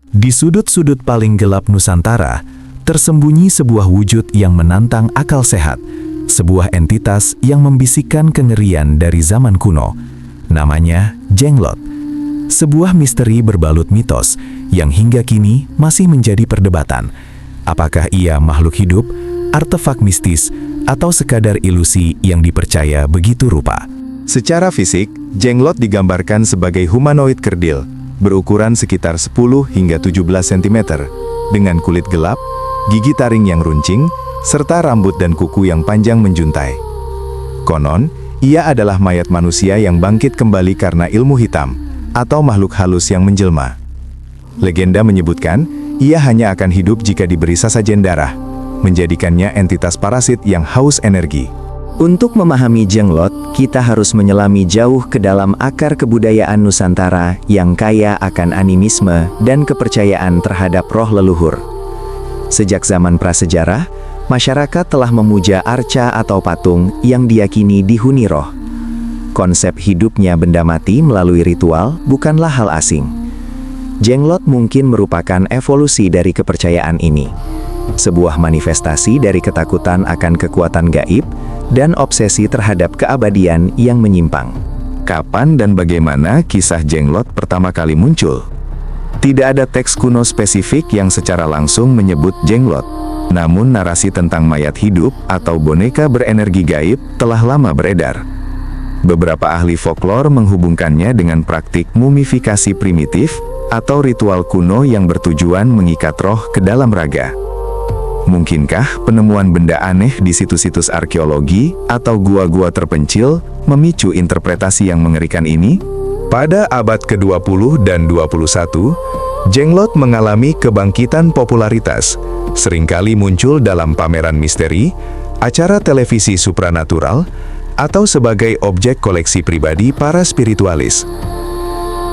Di sudut-sudut paling gelap Nusantara, tersembunyi sebuah wujud yang menantang akal sehat, sebuah entitas yang membisikkan kengerian dari zaman kuno. Namanya Jenglot, sebuah misteri berbalut mitos yang hingga kini masih menjadi perdebatan. Apakah ia makhluk hidup, artefak mistis, atau sekadar ilusi yang dipercaya begitu rupa? Secara fisik, Jenglot digambarkan sebagai humanoid kerdil, berukuran sekitar 10 hingga 17 cm, dengan kulit gelap, gigi taring yang runcing, serta rambut dan kuku yang panjang menjuntai. Konon, ia adalah mayat manusia yang bangkit kembali karena ilmu hitam, atau makhluk halus yang menjelma. Legenda menyebutkan, ia hanya akan hidup jika diberi sasajen darah, menjadikannya entitas parasit yang haus energi. Untuk memahami Jenglot, kita harus menyelami jauh ke dalam akar kebudayaan Nusantara yang kaya akan animisme dan kepercayaan terhadap roh leluhur. Sejak zaman prasejarah, masyarakat telah memuja arca atau patung yang diyakini dihuni roh. Konsep hidupnya benda mati melalui ritual bukanlah hal asing. Jenglot mungkin merupakan evolusi dari kepercayaan ini. Sebuah manifestasi dari ketakutan akan kekuatan gaib dan obsesi terhadap keabadian yang menyimpang. Kapan dan bagaimana kisah Jenglot pertama kali muncul? Tidak ada teks kuno spesifik yang secara langsung menyebut Jenglot. Namun narasi tentang mayat hidup atau boneka berenergi gaib telah lama beredar. Beberapa ahli folklore menghubungkannya dengan praktik mumifikasi primitif atau ritual kuno yang bertujuan mengikat roh ke dalam raga. Mungkinkah penemuan benda aneh di situs-situs arkeologi atau gua-gua terpencil memicu interpretasi yang mengerikan ini? Pada abad ke-20 dan 21, Jenglot mengalami kebangkitan popularitas, seringkali muncul dalam pameran misteri, acara televisi supranatural, atau sebagai objek koleksi pribadi para spiritualis.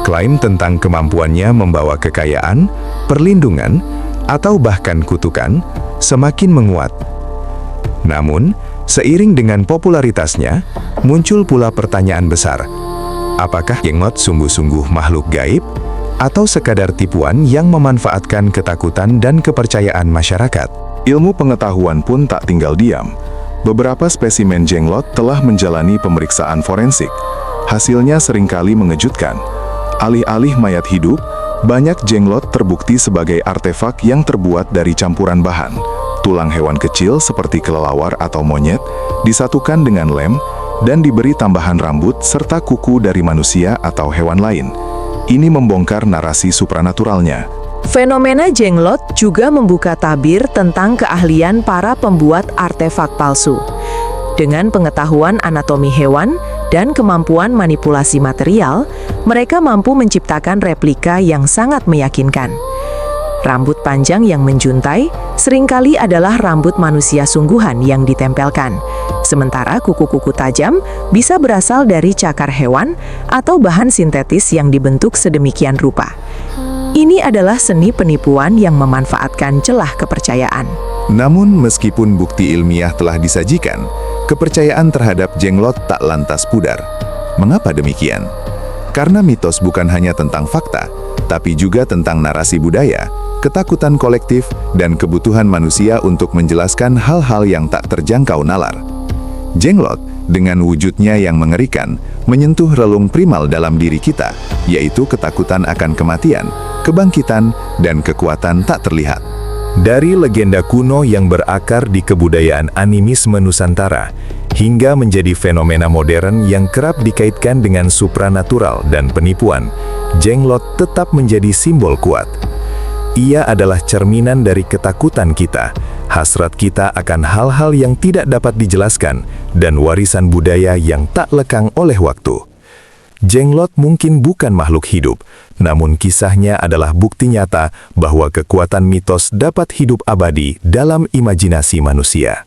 Klaim tentang kemampuannya membawa kekayaan, perlindungan, atau bahkan kutukan, semakin menguat. Namun, seiring dengan popularitasnya, muncul pula pertanyaan besar. Apakah Jenglot sungguh-sungguh makhluk gaib, atau sekadar tipuan yang memanfaatkan ketakutan dan kepercayaan masyarakat? Ilmu pengetahuan pun tak tinggal diam. Beberapa spesimen Jenglot telah menjalani pemeriksaan forensik. Hasilnya seringkali mengejutkan. Alih-alih mayat hidup, banyak Jenglot terbukti sebagai artefak yang terbuat dari campuran bahan. Tulang hewan kecil seperti kelelawar atau monyet disatukan dengan lem dan diberi tambahan rambut serta kuku dari manusia atau hewan lain. Ini membongkar narasi supranaturalnya. Fenomena Jenglot juga membuka tabir tentang keahlian para pembuat artefak palsu. Dengan pengetahuan anatomi hewan dan kemampuan manipulasi material, mereka mampu menciptakan replika yang sangat meyakinkan. Rambut panjang yang menjuntai seringkali adalah rambut manusia sungguhan yang ditempelkan, sementara kuku-kuku tajam bisa berasal dari cakar hewan atau bahan sintetis yang dibentuk sedemikian rupa. Ini adalah seni penipuan yang memanfaatkan celah kepercayaan. Namun meskipun bukti ilmiah telah disajikan, kepercayaan terhadap Jenglot tak lantas pudar. Mengapa demikian? Karena mitos bukan hanya tentang fakta, tapi juga tentang narasi budaya, ketakutan kolektif, dan kebutuhan manusia untuk menjelaskan hal-hal yang tak terjangkau nalar. Jenglot, dengan wujudnya yang mengerikan, menyentuh relung primal dalam diri kita, yaitu ketakutan akan kematian, kebangkitan, dan kekuatan tak terlihat. Dari legenda kuno yang berakar di kebudayaan animisme Nusantara, hingga menjadi fenomena modern yang kerap dikaitkan dengan supranatural dan penipuan, Jenglot tetap menjadi simbol kuat. Ia adalah cerminan dari ketakutan kita, hasrat kita akan hal-hal yang tidak dapat dijelaskan, dan warisan budaya yang tak lekang oleh waktu. Jenglot mungkin bukan makhluk hidup, namun kisahnya adalah bukti nyata bahwa kekuatan mitos dapat hidup abadi dalam imajinasi manusia.